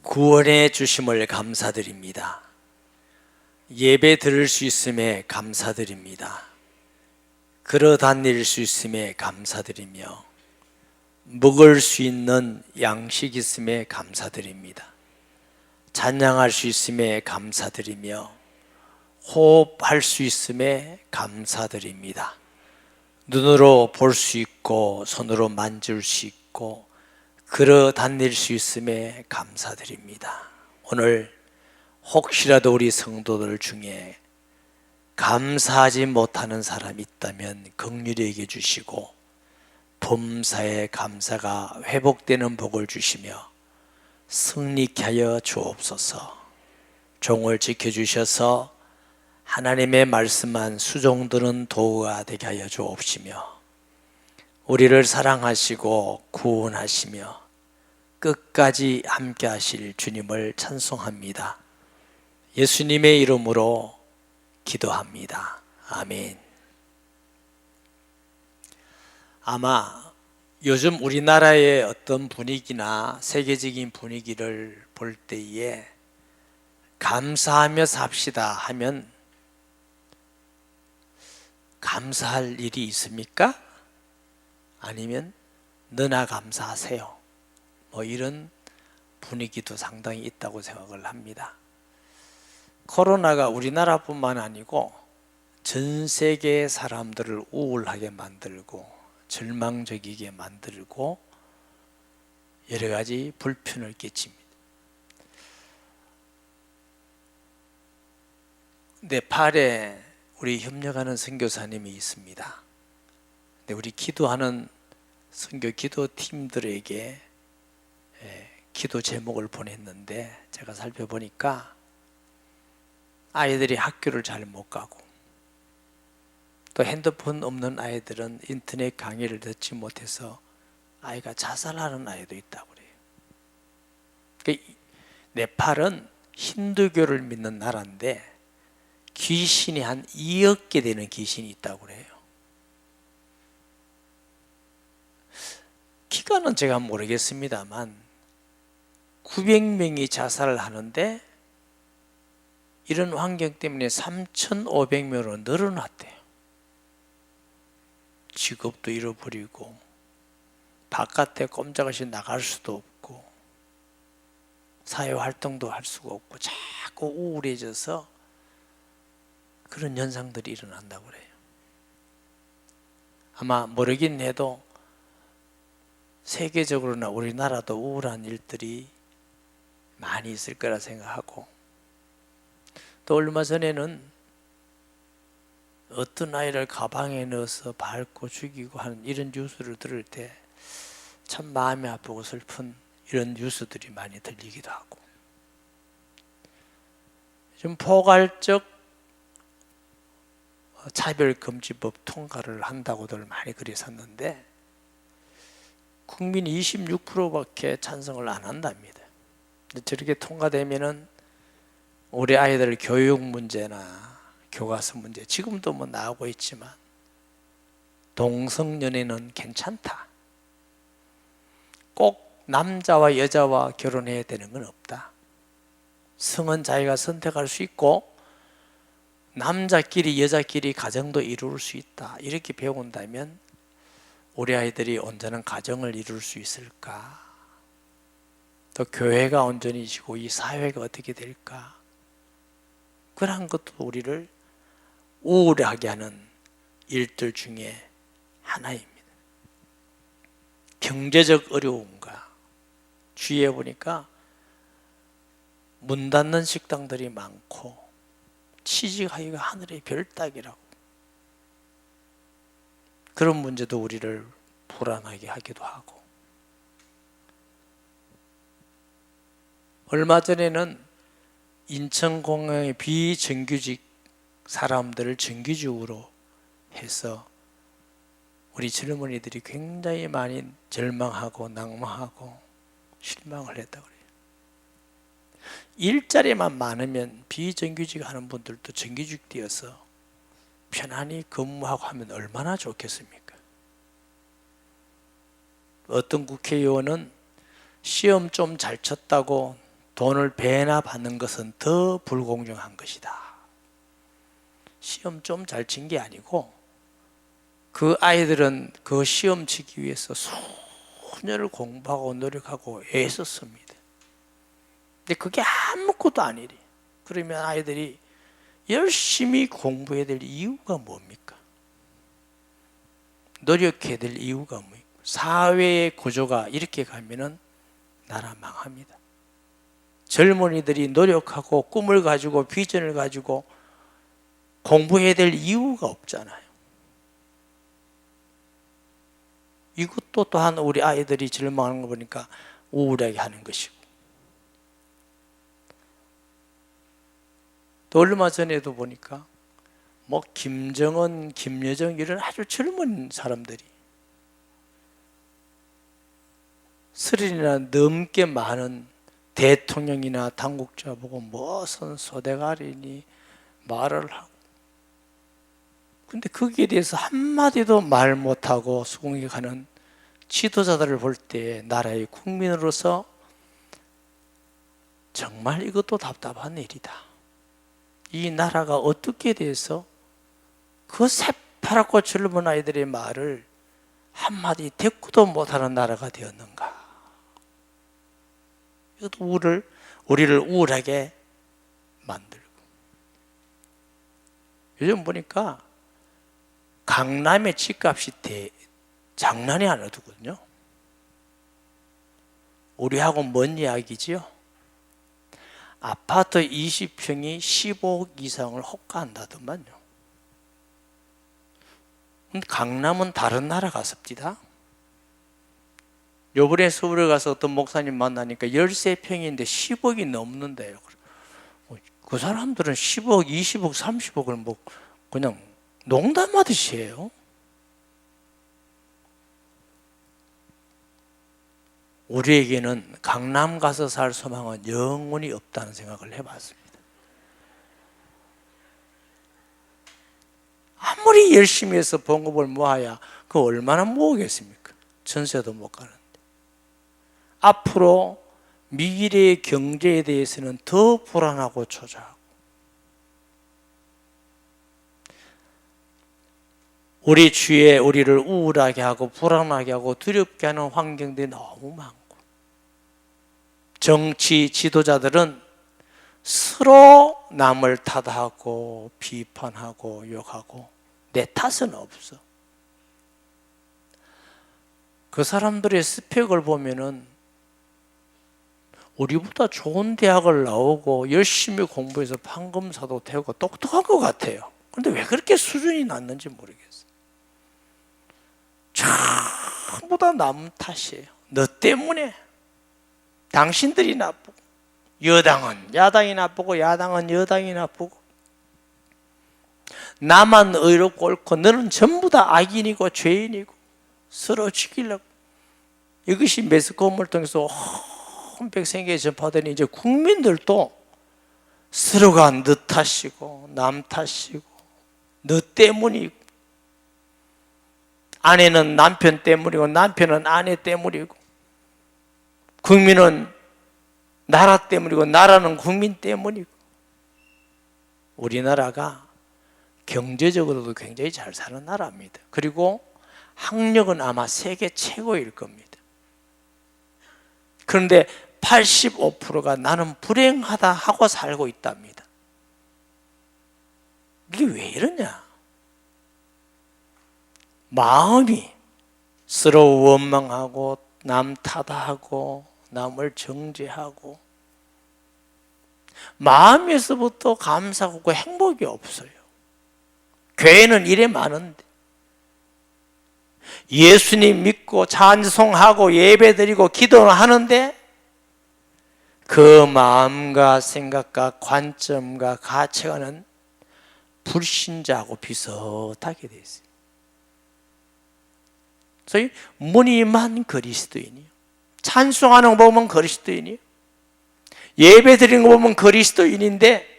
구원해 주심을 감사드립니다. 예배 드릴 수 있음에 감사드립니다. 걸어 다닐 수 있음에 감사드리며 먹을 수 있는 양식 있음에 감사드립니다. 찬양할 수 있음에 감사드리며 호흡할 수 있음에 감사드립니다. 눈으로 볼 수 있고 손으로 만질 수 있고 걸어 다닐 수 있음에 감사드립니다. 오늘 혹시라도 우리 성도들 중에 감사하지 못하는 사람이 있다면 긍휼히 여겨 주시고 범사의 감사가 회복되는 복을 주시며 승리케 하여 주옵소서. 종을 지켜주셔서 하나님의 말씀한 수종드는 도구가 되게 하여 주옵시며 우리를 사랑하시고 구원하시며 끝까지 함께 하실 주님을 찬송합니다. 예수님의 이름으로 기도합니다. 아멘. 아마 요즘 우리나라의 어떤 분위기나 세계적인 분위기를 볼 때에 감사하며 삽시다 하면 감사할 일이 있습니까? 아니면 너나 감사하세요. 이런 분위기도 상당히 있다고 생각을 합니다. 코로나가 우리나라뿐만 아니고 전 세계의 사람들을 우울하게 만들고 절망적이게 만들고 여러 가지 불편을 끼칩니다. 네팔에 우리 협력하는 선교사님이 있습니다. 근데 우리 기도하는 선교 기도팀들에게 기도 제목을 보냈는데 제가 살펴보니까 아이들이 학교를 잘 못 가고 또 핸드폰 없는 아이들은 인터넷 강의를 듣지 못해서 아이가 자살하는 아이도 있다고 그래요. 네팔은 힌두교를 믿는 나라인데 귀신이 한 2억 개 되는 귀신이 있다고 그래요. 기간은 제가 모르겠습니다만 900명이 자살을 하는데 이런 환경 때문에 3,500명으로 늘어났대요. 직업도 잃어버리고 바깥에 꼼짝없이 나갈 수도 없고 사회활동도 할 수가 없고 자꾸 우울해져서 그런 현상들이 일어난다고 그래요. 아마 모르긴 해도 세계적으로나 우리나라도 우울한 일들이 많이 있을 거라 생각하고 또 얼마 전에는 어떤 아이를 가방에 넣어서 밟고 죽이고 하는 이런 뉴스를 들을 때 참 마음이 아프고 슬픈 이런 뉴스들이 많이 들리기도 하고 좀 포괄적 차별금지법 통과를 한다고들 많이 그랬었는데 국민 26%밖에 찬성을 안 한답니다. 저렇게 통과되면은 우리 아이들 교육 문제나 교과서 문제 지금도 나오고 있지만 동성연애는 괜찮다. 꼭 남자와 여자와 결혼해야 되는 건 없다. 성은 자기가 선택할 수 있고 남자끼리 여자끼리 가정도 이룰 수 있다. 이렇게 배운다면 우리 아이들이 온전한 가정을 이룰 수 있을까? 또 교회가 온전히 지고 이 사회가 어떻게 될까? 그런 것도 우리를 우울하게 하는 일들 중에 하나입니다. 경제적 어려움과 주위에 보니까 문 닫는 식당들이 많고 취직하기가 하늘의 별 따기라고 그런 문제도 우리를 불안하게 하기도 하고 얼마 전에는 인천공항의 비정규직 사람들을 정규직으로 해서 우리 젊은이들이 굉장히 많이 절망하고 낙망하고 실망을 했다고 그래요. 일자리만 많으면 비정규직 하는 분들도 정규직 되어서 편안히 근무하고 하면 얼마나 좋겠습니까? 어떤 국회의원은 시험 좀 잘 쳤다고 돈을 배나 받는 것은 더 불공정한 것이다. 시험 좀 잘 친 게 아니고 그 아이들은 그 시험 치기 위해서 수년을 공부하고 노력하고 애썼습니다. 근데 그게 아무것도 아니래. 그러면 아이들이 열심히 공부해야 될 이유가 뭡니까? 노력해야 될 이유가 뭡니까? 사회의 구조가 이렇게 가면은 나라 망합니다. 젊은이들이 노력하고 꿈을 가지고 비전을 가지고 공부해야 될 이유가 없잖아요. 이것도 또한 우리 아이들이 절망하는 거 보니까 우울하게 하는 것이고, 또 얼마 전에도 보니까 뭐 김정은, 김여정 이런 아주 젊은 사람들이 30이나 넘게 많은 대통령이나 당국자 보고 무슨 소대가리니 말을 하고, 근데 거기에 대해서 한마디도 말 못하고 수긍해 가는 지도자들을 볼 때 나라의 국민으로서 정말 이것도 답답한 일이다. 이 나라가 어떻게 돼서 그 새파랗고 젊은 아이들의 말을 한마디 대꾸도 못하는 나라가 되었는가. 이것도 우리를 우울하게 만들고. 요즘 보니까 강남의 집값이 장난이 아니거든요. 우리하고 먼 이야기지요. 아파트 20평이 15억 이상을 호가한다더만요. 강남은 다른 나라 같습니다. 요번에 서울에 가서 어떤 목사님 만나니까 13평인데 10억이 넘는데요. 그 사람들은 10억, 20억, 30억을 뭐 그냥 농담하듯이 해요. 우리에게는 강남 가서 살 소망은 영원히 없다는 생각을 해봤습니다. 아무리 열심히 해서 봉급을 모아야 그 얼마나 모으겠습니까? 전세도 못 가는데. 앞으로 미래의 경제에 대해서는 더 불안하고 초조하고, 우리 주위에 우리를 우울하게 하고 불안하게 하고 두렵게 하는 환경들이 너무 많고, 정치 지도자들은 서로 남을 탓하고 비판하고 욕하고 내 탓은 없어. 그 사람들의 스펙을 보면은 우리보다 좋은 대학을 나오고 열심히 공부해서 판검사도 되고 똑똑한 것 같아요. 그런데 왜 그렇게 수준이 낮는지 모르겠어요. 전부 다 남 탓이에요. 너 때문에. 당신들이 나쁘고, 여당은 야당이 나쁘고, 야당은 여당이 나쁘고, 나만 의롭고 옳고 너는 전부 다 악인이고 죄인이고 서로 죽이려고. 이것이 매스컴을 통해서 온 백성에게 전파되니 이제 국민들도 서로가 너 탓이고 남 탓이고 너 때문이고, 아내는 남편 때문이고 남편은 아내 때문이고, 국민은 나라 때문이고 나라는 국민 때문이고. 우리나라가 경제적으로도 굉장히 잘 사는 나라입니다. 그리고 학력은 아마 세계 최고일 겁니다. 그런데 85%가 나는 불행하다 하고 살고 있답니다. 이게 왜 이러냐? 마음이 서로 원망하고 남 탓하고 남을 정죄하고, 마음에서부터 감사하고 행복이 없어요. 교회는 이래 많은데, 예수님 믿고 찬송하고 예배드리고 기도를 하는데 그 마음과 생각과 관점과 가치관은 불신자하고 비슷하게 되어 있어요. 저희 무늬만 그리스도인이요, 찬송하는 거 보면 그리스도인이요, 예배 드리는 거 보면 그리스도인인데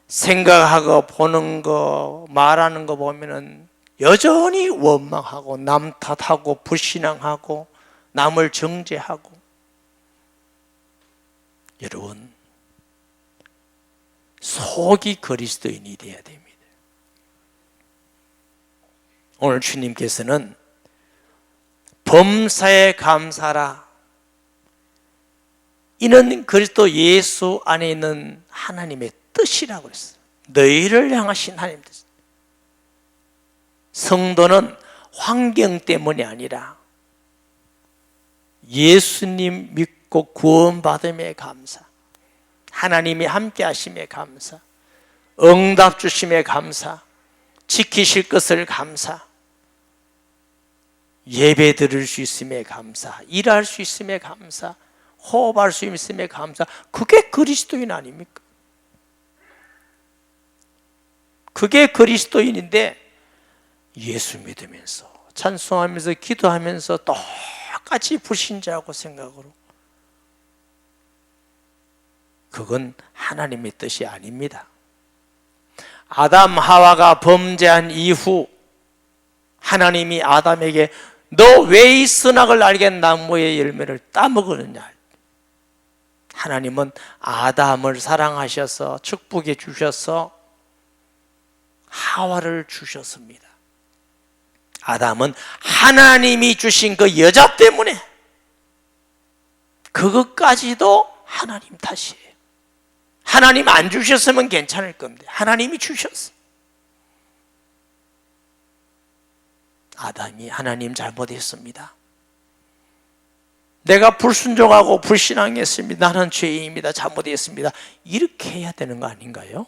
생각하고 보는 거 말하는 거 보면은 여전히 원망하고 남 탓하고 불신앙하고 남을 정죄하고. 여러분, 속이 그리스도인이 되어야 됩니다. 오늘 주님께서는 범사에 감사라, 이는 그리스도 예수 안에 있는 하나님의 뜻이라고 그랬어요. 너희를 향하신 하나님의 뜻. 성도는 환경 때문이 아니라 예수님 믿고 구원받음에 감사, 하나님이 함께 하심에 감사, 응답 주심에 감사, 지키실 것을 감사, 예배 드릴 수 있음에 감사, 일할 수 있음에 감사, 호흡할 수 있음에 감사. 그게 그리스도인 아닙니까? 그게 그리스도인인데, 예수 믿으면서 찬송하면서 기도하면서 똑같이 불신자하고 생각으로, 그건 하나님의 뜻이 아닙니다. 아담 하와가 범죄한 이후 하나님이 아담에게 너 왜 이 선악을 알게 나무의 열매를 따먹었느냐. 하나님은 아담을 사랑하셔서 축복해 주셔서 하와를 주셨습니다. 아담은 하나님이 주신 그 여자 때문에, 그것까지도 하나님 탓이에요. 하나님 안 주셨으면 괜찮을 건데 하나님이 주셨어. 아담이 하나님 잘못했습니다. 내가 불순종하고 불신앙했습니다. 나는 죄인입니다. 잘못했습니다. 이렇게 해야 되는 거 아닌가요?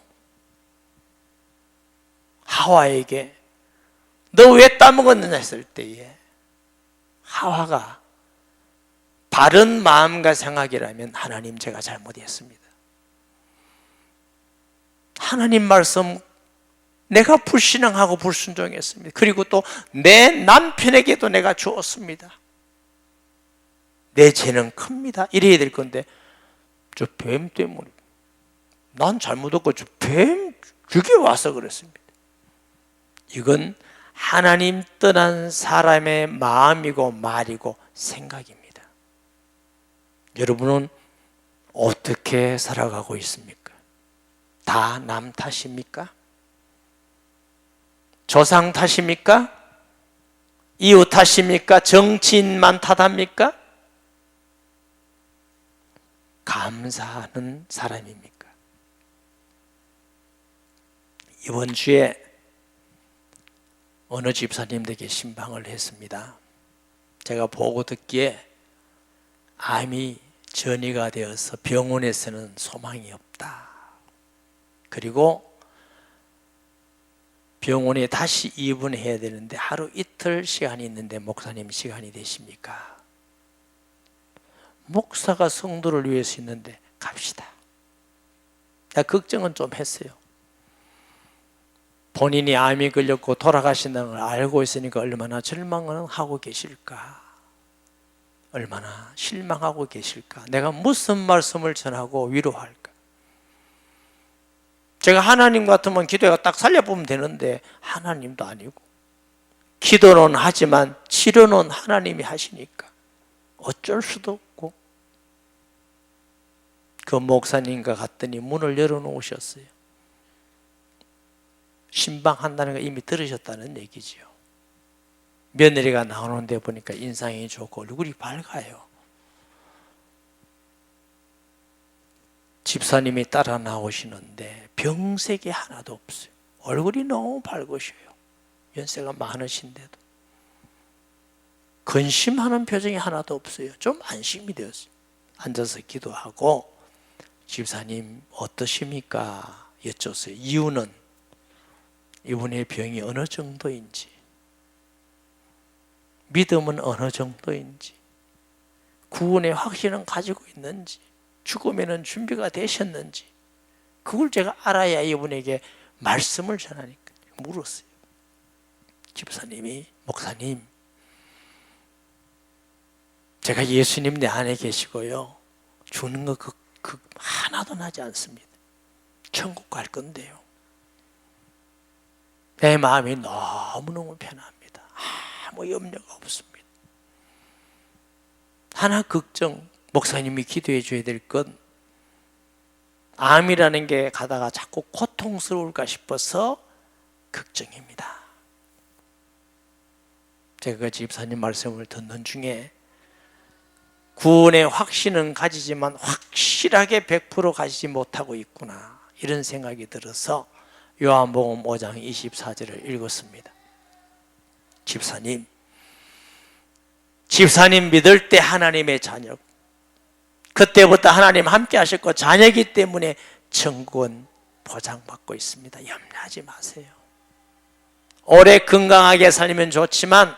하와에게 너 왜 따먹었느냐 했을 때에 하와가 바른 마음과 생각이라면 하나님 제가 잘못했습니다. 하나님 말씀 내가 불신앙하고 불순종했습니다. 그리고 또 내 남편에게도 내가 주었습니다. 내 죄는 큽니다. 이래야 될 건데 저 뱀 때문에 난 잘못했고 저 뱀 그게 와서 그랬습니다. 이건 하나님 떠난 사람의 마음이고 말이고 생각입니다. 여러분은 어떻게 살아가고 있습니까? 다 남 탓입니까? 조상 탓입니까? 이웃 탓입니까? 정치인만 탓합니까? 감사하는 사람입니까? 이번 주에 어느 집사님에게 신방을 했습니다. 제가 보고 듣기에 암이 전이가 되어서 병원에서는 소망이 없다. 그리고 병원에 다시 입원해야 되는데 하루 이틀 시간이 있는데 목사님 시간이 되십니까? 목사가 성도를 위해서 있는데 갑시다. 걱정은 좀 했어요. 본인이 암이 걸렸고 돌아가신다는 걸 알고 있으니까 얼마나 절망을 하고 계실까? 얼마나 실망하고 계실까? 내가 무슨 말씀을 전하고 위로할까? 제가 하나님 같으면 기도가 딱 살려보면 되는데 하나님도 아니고, 기도는 하지만 치료는 하나님이 하시니까 어쩔 수도 없고, 그 목사님과 갔더니 문을 열어놓으셨어요. 신방한다는 거 이미 들으셨다는 얘기지요. 며느리가 나오는데 보니까 인상이 좋고 얼굴이 밝아요. 집사님이 따라 나오시는데 병색이 하나도 없어요. 얼굴이 너무 밝으셔요. 연세가 많으신데도 근심하는 표정이 하나도 없어요. 좀 안심이 되었어요. 앉아서 기도하고 집사님 어떠십니까? 여쭸어요. 이유는 이분의 병이 어느 정도인지, 믿음은 어느 정도인지, 구원의 확신은 가지고 있는지, 죽음에는 준비가 되셨는지, 그걸 제가 알아야 이분에게 말씀을 전하니까 물었어요. 집사님이 목사님, 제가 예수님 내 안에 계시고요, 주는 거 하나도 나지 않습니다. 천국 갈 건데요, 내 마음이 너무너무 편합니다. 아무 염려가 없습니다. 하나 걱정, 목사님이 기도해 줘야 될 건 암이라는 게 가다가 자꾸 고통스러울까 싶어서 걱정입니다. 제가 그 집사님 말씀을 듣는 중에 구원의 확신은 가지지만 확실하게 100% 가지지 못하고 있구나, 이런 생각이 들어서 요한복음 5장 24절을 읽었습니다. 집사님 믿을 때 하나님의 자녀, 그때부터 하나님 함께 하셨고 자녀이기 때문에 천국은 보장받고 있습니다. 염려하지 마세요. 오래 건강하게 살면 좋지만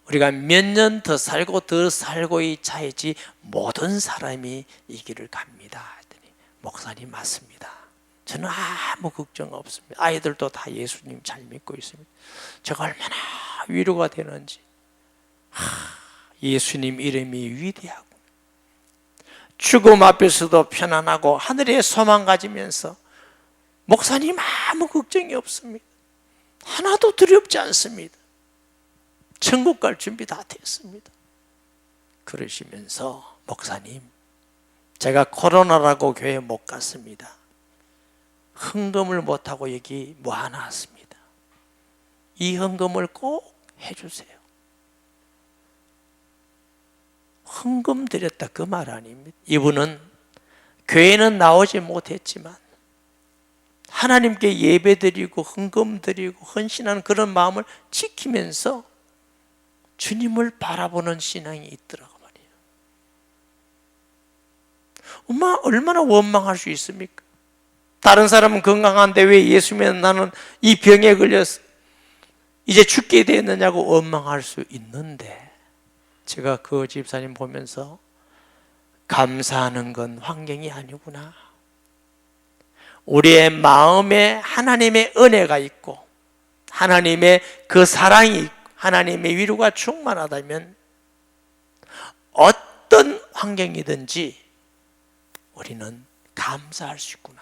우리가 몇 년 더 살고의 차이지 모든 사람이 이 길을 갑니다 했더니, 목사님 맞습니다. 저는 아무 걱정 없습니다. 아이들도 다 예수님 잘 믿고 있습니다. 제가 얼마나 위로가 되는지. 예수님 이름이 위대하고 죽음 앞에서도 편안하고 하늘에 소망 가지면서 목사님 아무 걱정이 없습니다. 하나도 두렵지 않습니다. 천국 갈 준비 다 됐습니다. 그러시면서 목사님, 제가 코로나라고 교회 못 갔습니다. 헌금을 못하고 여기 모아놨습니다. 이 헌금을 꼭 해주세요. 헌금 드렸다 그 말 아닙니다. 이분은 교회는 나오지 못했지만 하나님께 예배드리고 헌금 드리고 헌신하는 그런 마음을 지키면서 주님을 바라보는 신앙이 있더라고 말이에요. 엄마 얼마나 원망할 수 있습니까? 다른 사람은 건강한데 왜 예수 믿는 나는 이 병에 걸려서 이제 죽게 되었느냐고 원망할 수 있는데, 제가 그 집사님 보면서 감사하는 건 환경이 아니구나. 우리의 마음에 하나님의 은혜가 있고 하나님의 그 사랑이 있고 하나님의 위로가 충만하다면 어떤 환경이든지 우리는 감사할 수 있구나.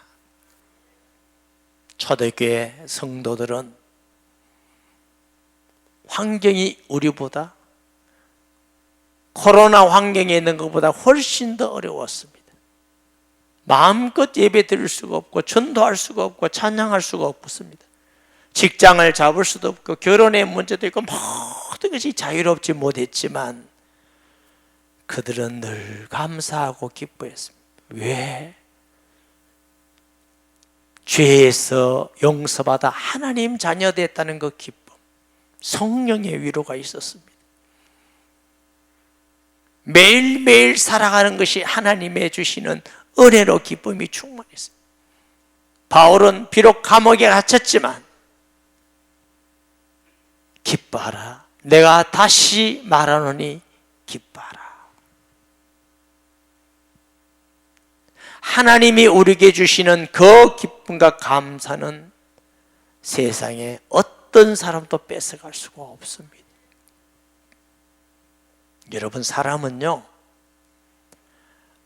초대교회 성도들은 환경이 우리보다, 코로나 환경에 있는 것보다 훨씬 더 어려웠습니다. 마음껏 예배 드릴 수가 없고 전도할 수가 없고 찬양할 수가 없었습니다. 직장을 잡을 수도 없고 결혼의 문제도 있고 모든 것이 자유롭지 못했지만 그들은 늘 감사하고 기뻐했습니다. 왜? 죄에서 용서받아 하나님 자녀 됐다는 그 기쁨, 성령의 위로가 있었습니다. 매일매일 살아가는 것이 하나님의 주시는 은혜로 기쁨이 충만했습니다. 바울은 비록 감옥에 갇혔지만 기뻐하라, 내가 다시 말하노니 기뻐하라. 하나님이 우리에게 주시는 그 기쁨과 감사는 세상에 어떤 사람도 뺏어갈 수가 없습니다. 여러분, 사람은요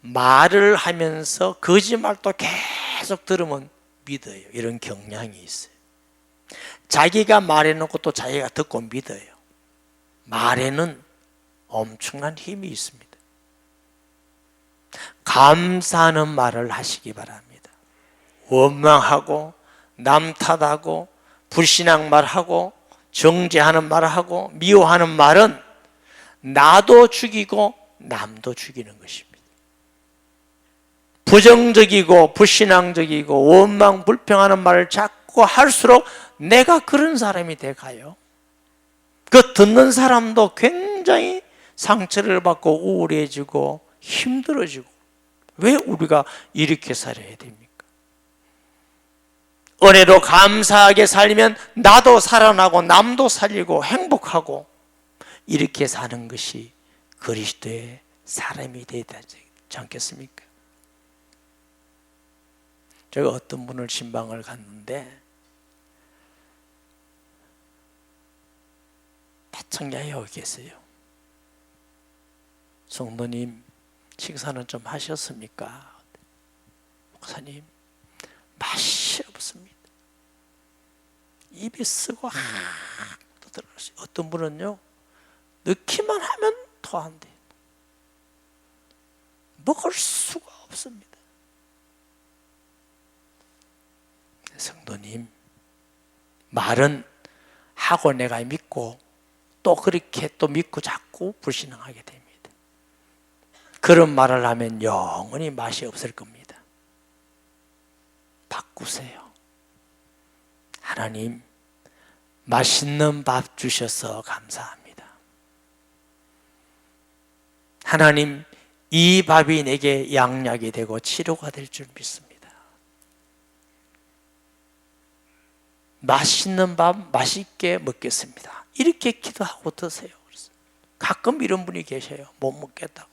말을 하면서 거짓말도 계속 들으면 믿어요. 이런 경향이 있어요. 자기가 말해놓고 또 자기가 듣고 믿어요. 말에는 엄청난 힘이 있습니다. 감사하는 말을 하시기 바랍니다. 원망하고 남 탓하고 불신앙 말하고 정죄하는 말하고 미워하는 말은 나도 죽이고 남도 죽이는 것입니다. 부정적이고 불신앙적이고 원망 불평하는 말을 자꾸 할수록 내가 그런 사람이 돼가요. 그 듣는 사람도 굉장히 상처를 받고 우울해지고 힘들어지고. 왜 우리가 이렇게 살아야 됩니까? 은혜로 감사하게 살면 나도 살아나고 남도 살리고 행복하고 이렇게 사는 것이 그리스도의 사람이 되지 않겠습니까? 제가 어떤 분을 신방을 갔는데 파청야에 여기 계세요. 성도님, 식사는 좀 하셨습니까? 목사님, 맛이 없습니다. 입에 쓰고 또 들어가시. 어떤 분은요 넣기만 하면 토한대요. 먹을 수가 없습니다. 성도님, 말은 하고 내가 믿고 또 그렇게 또 믿고 자꾸 불신앙하게 됩니다. 그런 말을 하면 영원히 맛이 없을 겁니다. 바꾸세요. 하나님, 맛있는 밥 주셔서 감사합니다. 하나님, 이 밥이 내게 양약이 되고 치료가 될 줄 믿습니다. 맛있는 밥 맛있게 먹겠습니다. 이렇게 기도하고 드세요. 가끔 이런 분이 계셔요. 못 먹겠다고.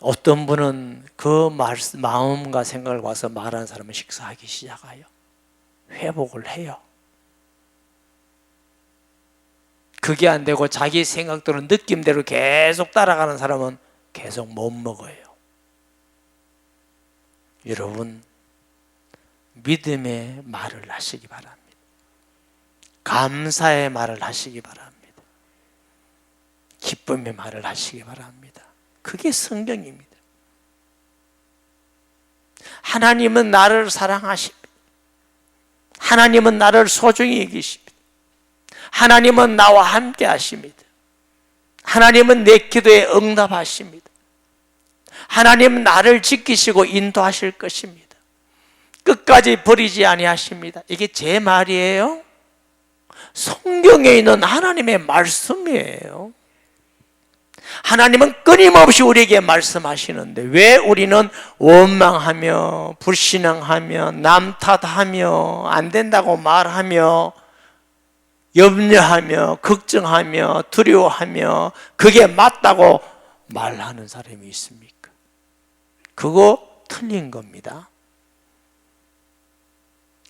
어떤 분은 그 마음과 생각을 와서 말하는 사람은 식사하기 시작해요. 회복을 해요. 그게 안 되고 자기 생각대로 느낌대로 계속 따라가는 사람은 계속 못 먹어요. 여러분, 믿음의 말을 하시기 바랍니다. 감사의 말을 하시기 바랍니다. 기쁨의 말을 하시기 바랍니다. 그게 성경입니다. 하나님은 나를 사랑하십니다. 하나님은 나를 소중히 여기십니다. 하나님은 나와 함께 하십니다. 하나님은 내 기도에 응답하십니다. 하나님은 나를 지키시고 인도하실 것입니다. 끝까지 버리지 아니하십니다. 이게 제 말이에요? 성경에 있는 하나님의 말씀이에요. 하나님은 끊임없이 우리에게 말씀하시는데 왜 우리는 원망하며 불신앙하며 남 탓하며 안 된다고 말하며 염려하며 걱정하며 두려워하며 그게 맞다고 말하는 사람이 있습니까? 그거 틀린 겁니다.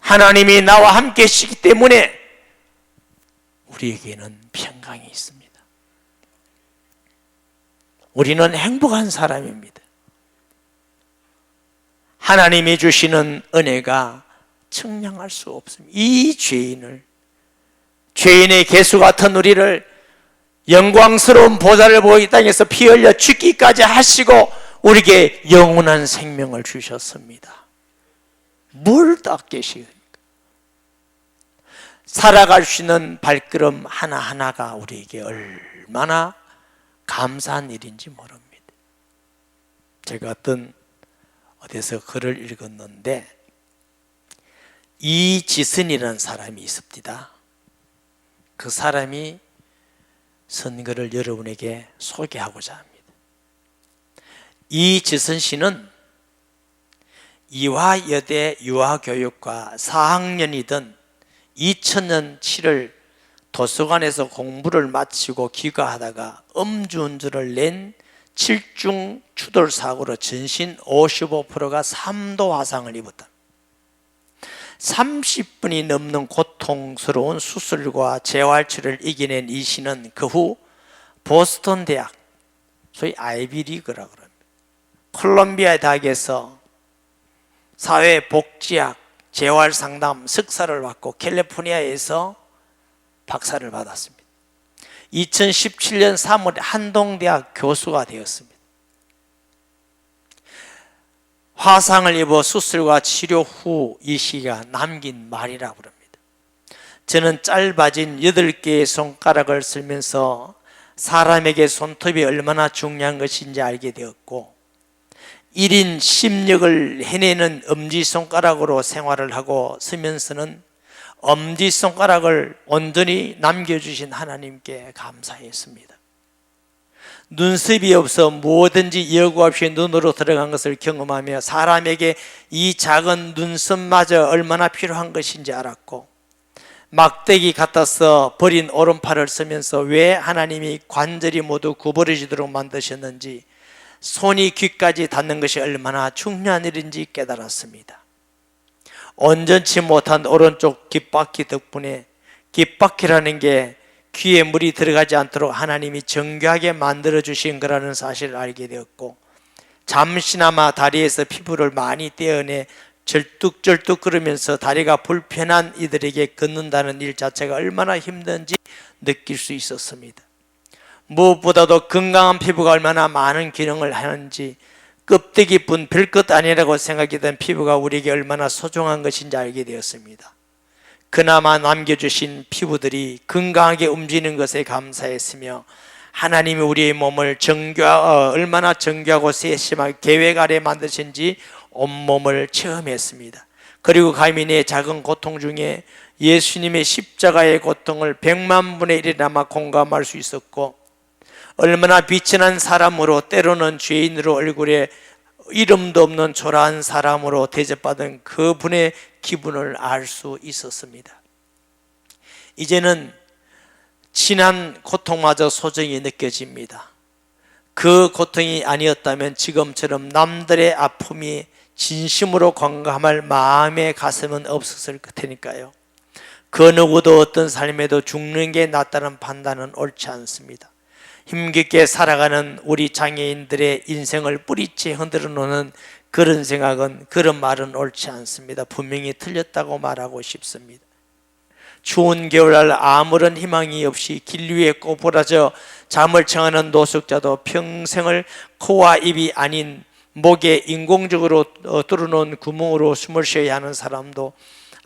하나님이 나와 함께 하시기 때문에 우리에게는 평강이 있습니다. 우리는 행복한 사람입니다. 하나님이 주시는 은혜가 측량할 수 없습니다. 이 죄인의 개수 같은 우리를 영광스러운 보좌를 보고 이 땅에서 피 흘려 죽기까지 하시고 우리에게 영원한 생명을 주셨습니다. 뭘 더 아끼시겠습니까? 살아갈 수 있는 발걸음 하나하나가 우리에게 얼마나 감사한 일인지 모릅니다. 제가 어디서 글을 읽었는데 이지선이라는 사람이 있습니다. 그 사람이 선거를 여러분에게 소개하고자 합니다. 이지선 씨는 이화여대 유아교육과 4학년이던 2000년 7월 도서관에서 공부를 마치고 귀가하다가 음주운전을 낸 7중 추돌 사고로 전신 55%가 3도 화상을 입었다. 30분이 넘는 고통스러운 수술과 재활치료를 이겨낸 이 씨는 그 후 보스턴 대학, 소위 아이비리그라고 합니다. 콜롬비아 대학에서 사회복지학, 재활상담 석사를 받고 캘리포니아에서 박사를 받았습니다. 2017년 3월에 한동대학 교수가 되었습니다. 화상을 입어 수술과 치료 후 이 시가 남긴 말이라고 합니다. 저는 짧아진 8개의 손가락을 쓰면서 사람에게 손톱이 얼마나 중요한 것인지 알게 되었고 1인 10역을 해내는 엄지손가락으로 생활을 하고 쓰면서는 엄지손가락을 온전히 남겨주신 하나님께 감사했습니다. 눈썹이 없어 무엇든지 여과 없이 눈으로 들어간 것을 경험하며 사람에게 이 작은 눈썹마저 얼마나 필요한 것인지 알았고 막대기 같아서 버린 오른팔을 쓰면서 왜 하나님이 관절이 모두 구부러지도록 만드셨는지 손이 귀까지 닿는 것이 얼마나 중요한 일인지 깨달았습니다. 온전치 못한 오른쪽 귓바퀴 덕분에 귓바퀴라는 게 귀에 물이 들어가지 않도록 하나님이 정교하게 만들어 주신 거라는 사실을 알게 되었고 잠시나마 다리에서 피부를 많이 떼어내 절뚝절뚝 걸으면서 다리가 불편한 이들에게 걷는다는 일 자체가 얼마나 힘든지 느낄 수 있었습니다. 무엇보다도 건강한 피부가 얼마나 많은 기능을 하는지 껍데기뿐 별것 아니라고 생각했던 피부가 우리에게 얼마나 소중한 것인지 알게 되었습니다. 그나마 남겨주신 피부들이 건강하게 움직이는 것에 감사했으며 하나님이 우리의 몸을 얼마나 정교하고 세심하게 계획 아래 만드신지 온몸을 체험했습니다. 그리고 감히 내 작은 고통 중에 예수님의 십자가의 고통을 100만 분의 1이나마 공감할 수 있었고, 얼마나 비천한 사람으로, 때로는 죄인으로, 얼굴에 이름도 없는 초라한 사람으로 대접받은 그분의 기분을 알 수 있었습니다. 이제는 지난 고통마저 소중히 느껴집니다. 그 고통이 아니었다면 지금처럼 남들의 아픔이 진심으로 공감할 마음의 가슴은 없었을 테니까요. 그 누구도 어떤 삶에도 죽는 게 낫다는 판단은 옳지 않습니다. 힘겹게 살아가는 우리 장애인들의 인생을 뿌리째 흔들어 놓는 그런 생각은, 그런 말은 옳지 않습니다. 분명히 틀렸다고 말하고 싶습니다. 추운 겨울날 아무런 희망이 없이 길 위에 꼬부라져 잠을 청하는 노숙자도 평생을 코와 입이 아닌 목에 인공적으로 뚫어놓은 구멍으로 숨을 쉬어야 하는 사람도,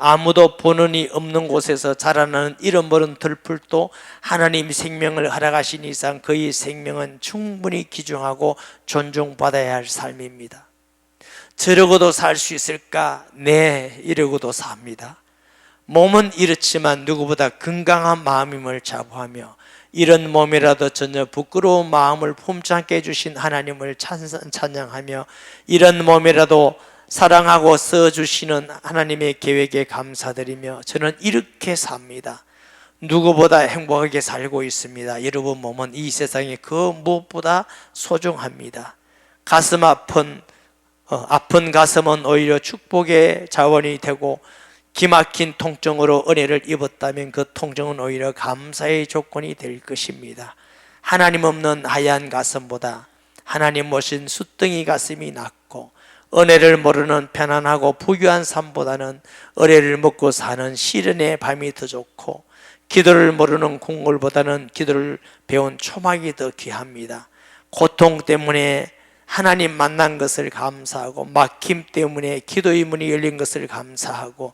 아무도 보는 이 없는 곳에서 자라나는 잃어버린 들풀도 하나님 생명을 허락하신 이상 그의 생명은 충분히 귀중하고 존중받아야 할 삶입니다. 저러고도 살 수 있을까? 네, 이러고도 삽니다. 몸은 이렇지만 누구보다 건강한 마음임을 자부하며, 이런 몸이라도 전혀 부끄러운 마음을 품지 않게 해주신 하나님을 찬양하며, 이런 몸이라도 사랑하고 써주시는 하나님의 계획에 감사드리며 저는 이렇게 삽니다. 누구보다 행복하게 살고 있습니다. 여러분 몸은 이 세상에 그 무엇보다 소중합니다. 아픈 가슴은 오히려 축복의 자원이 되고, 기막힌 통증으로 은혜를 입었다면 그 통증은 오히려 감사의 조건이 될 것입니다. 하나님 없는 하얀 가슴보다 하나님 모신 숫덩이 가슴이 낫고, 은혜를 모르는 편안하고 부유한 삶보다는 은혜를 먹고 사는 시련의 밤이 더 좋고, 기도를 모르는 궁궐보다는 기도를 배운 초막이 더 귀합니다. 고통 때문에 하나님 만난 것을 감사하고, 막힘 때문에 기도의 문이 열린 것을 감사하고,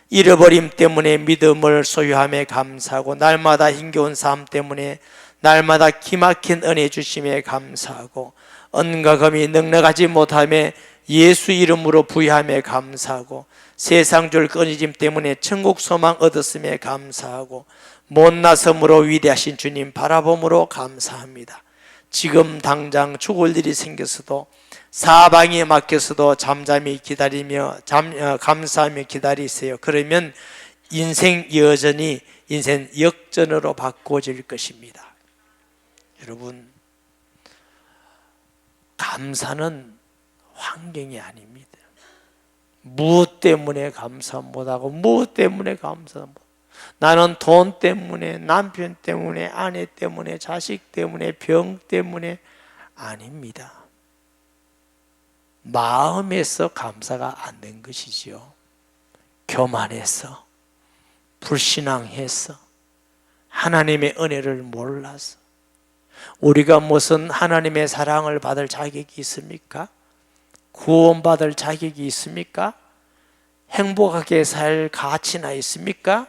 잃어버림 때문에 믿음을 소유함에 감사하고, 날마다 힘겨운 삶 때문에 날마다 기막힌 은혜 주심에 감사하고, 은과 금이 넉넉하지 못함에 예수 이름으로 부여함에 감사하고, 세상줄 끊어짐 때문에 천국 소망 얻었음에 감사하고, 못나섬으로 위대하신 주님 바라봄으로 감사합니다. 지금 당장 죽을 일이 생겼어도, 사방이 막혀서도 잠잠히 기다리며 감사하며 기다리세요. 그러면 인생 여전히 인생 역전으로 바꿔질 것입니다. 여러분, 감사는 환경이 아닙니다. 무엇 때문에 감사 못하고, 무엇 때문에 감사 못하고, 나는 돈 때문에, 남편 때문에, 아내 때문에, 자식 때문에, 병 때문에 아닙니다. 마음에서 감사가 안 된 것이지요. 교만해서, 불신앙해서, 하나님의 은혜를 몰라서. 우리가 무슨 하나님의 사랑을 받을 자격이 있습니까? 구원받을 자격이 있습니까? 행복하게 살 가치나 있습니까?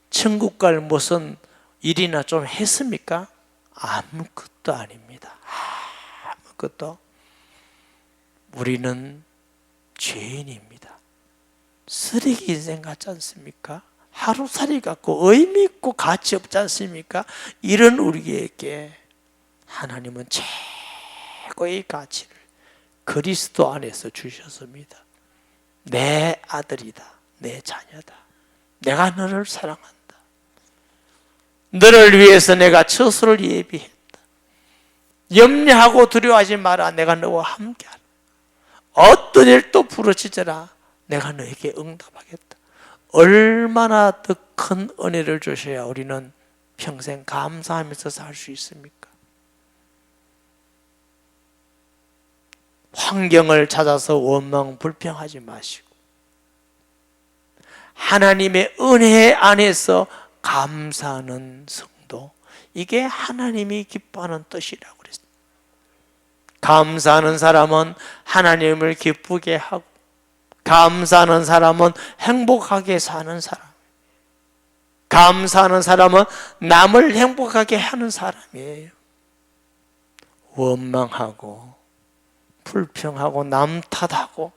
천국 갈 무슨 일이나 좀 했습니까? 아무것도 아닙니다. 아무것도. 우리는 죄인입니다. 쓰레기 인생 같지 않습니까? 하루살이 같고 의미 있고 가치 없지 않습니까? 이런 우리에게 하나님은 최고의 가치를 그리스도 안에서 주셨습니다. 내 아들이다, 내 자녀다, 내가 너를 사랑한다, 너를 위해서 내가 처소를 예비했다, 염려하고 두려워하지 마라, 내가 너와 함께하라, 어떤 일도 부르짖어라, 내가 너에게 응답하겠다. 얼마나 더 큰 은혜를 주셔야 우리는 평생 감사하면서 살 수 있습니까? 환경을 찾아서 원망 불평하지 마시고, 하나님의 은혜 안에서 감사하는 성도, 이게 하나님이 기뻐하는 뜻이라고 그랬습니다. 감사하는 사람은 하나님을 기쁘게 하고, 감사하는 사람은 행복하게 사는 사람, 감사하는 사람은 남을 행복하게 하는 사람이에요. 원망하고 불평하고 남 탓하고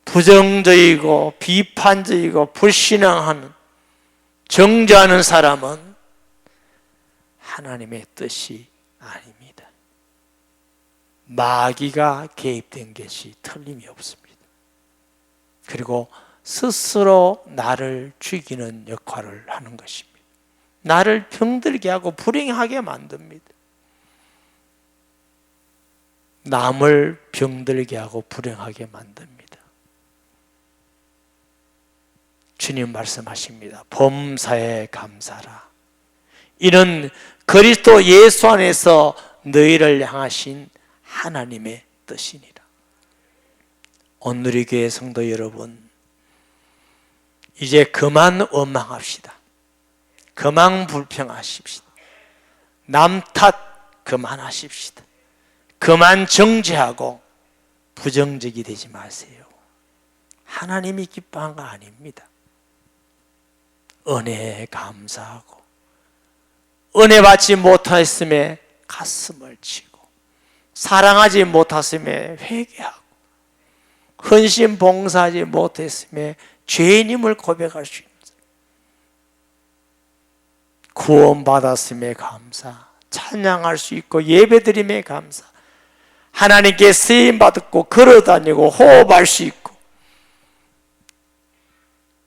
부정적이고 비판적이고 불신앙하는, 정죄하는 사람은 하나님의 뜻이 아닙니다. 마귀가 개입된 것이 틀림이 없습니다. 그리고 스스로 나를 죽이는 역할을 하는 것입니다. 나를 병들게 하고 불행하게 만듭니다. 남을 병들게 하고 불행하게 만듭니다. 주님 말씀하십니다. 범사에 감사라. 이는 그리스도 예수 안에서 너희를 향하신 하나님의 뜻이니라. 오늘의 교회 성도 여러분, 이제 그만 원망합시다. 그만 불평하십시다. 남 탓 그만하십시다. 그만 정죄하고 부정적이 되지 마세요. 하나님이 기뻐한 거 아닙니다. 은혜에 감사하고, 은혜 받지 못했음에 가슴을 치고, 사랑하지 못했음에 회개하고, 헌신 봉사하지 못했음에 죄인임을 고백할 수 있는, 구원받았음에 감사, 찬양할 수 있고 예배드림에 감사, 하나님께 쓰임받고 걸어다니고 호흡할 수 있고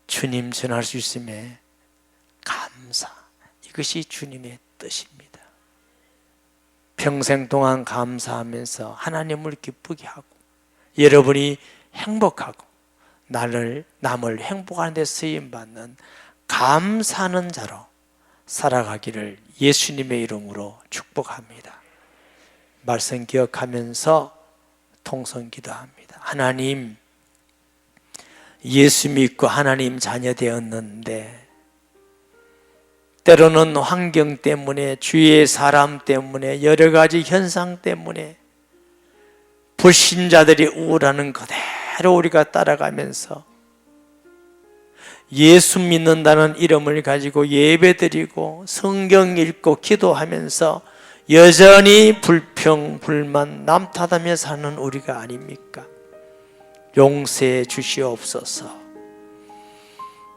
주님 전할 수 있음에 감사, 이것이 주님의 뜻입니다. 평생 동안 감사하면서 하나님을 기쁘게 하고 여러분이 행복하고 남을 행복하는 데 쓰임받는 감사하는 자로 살아가기를 예수님의 이름으로 축복합니다. 말씀 기억하면서 통성 기도합니다. 하나님, 예수 믿고 하나님 자녀 되었는데 때로는 환경 때문에, 주위의 사람 때문에, 여러 가지 현상 때문에 불신자들이 우울하는 그대로 우리가 따라가면서 예수 믿는다는 이름을 가지고 예배드리고 성경 읽고 기도하면서 여전히 불평, 불만, 남 탓하며 사는 우리가 아닙니까? 용서해 주시옵소서.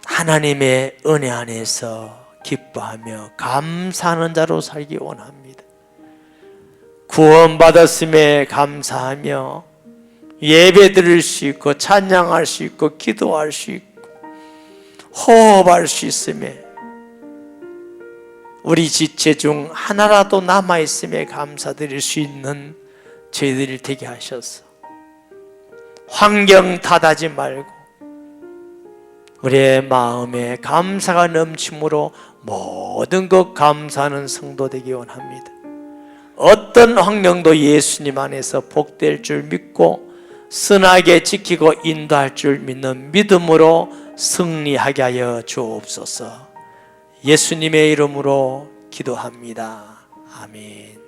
하나님의 은혜 안에서 기뻐하며 감사하는 자로 살기 원합니다. 구원받았음에 감사하며 예배 드릴 수 있고 찬양할 수 있고 기도할 수 있고 호흡할 수 있음에 우리 지체 중 하나라도 남아있음에 감사드릴 수 있는 저희들이 되게 하셔서 환경 탓하지 말고 우리의 마음에 감사가 넘침으로 모든 것 감사하는 성도 되기 원합니다. 어떤 환경도 예수님 안에서 복될 줄 믿고 선하게 지키고 인도할 줄 믿는 믿음으로 승리하게 하여 주옵소서. 예수님의 이름으로 기도합니다. 아멘.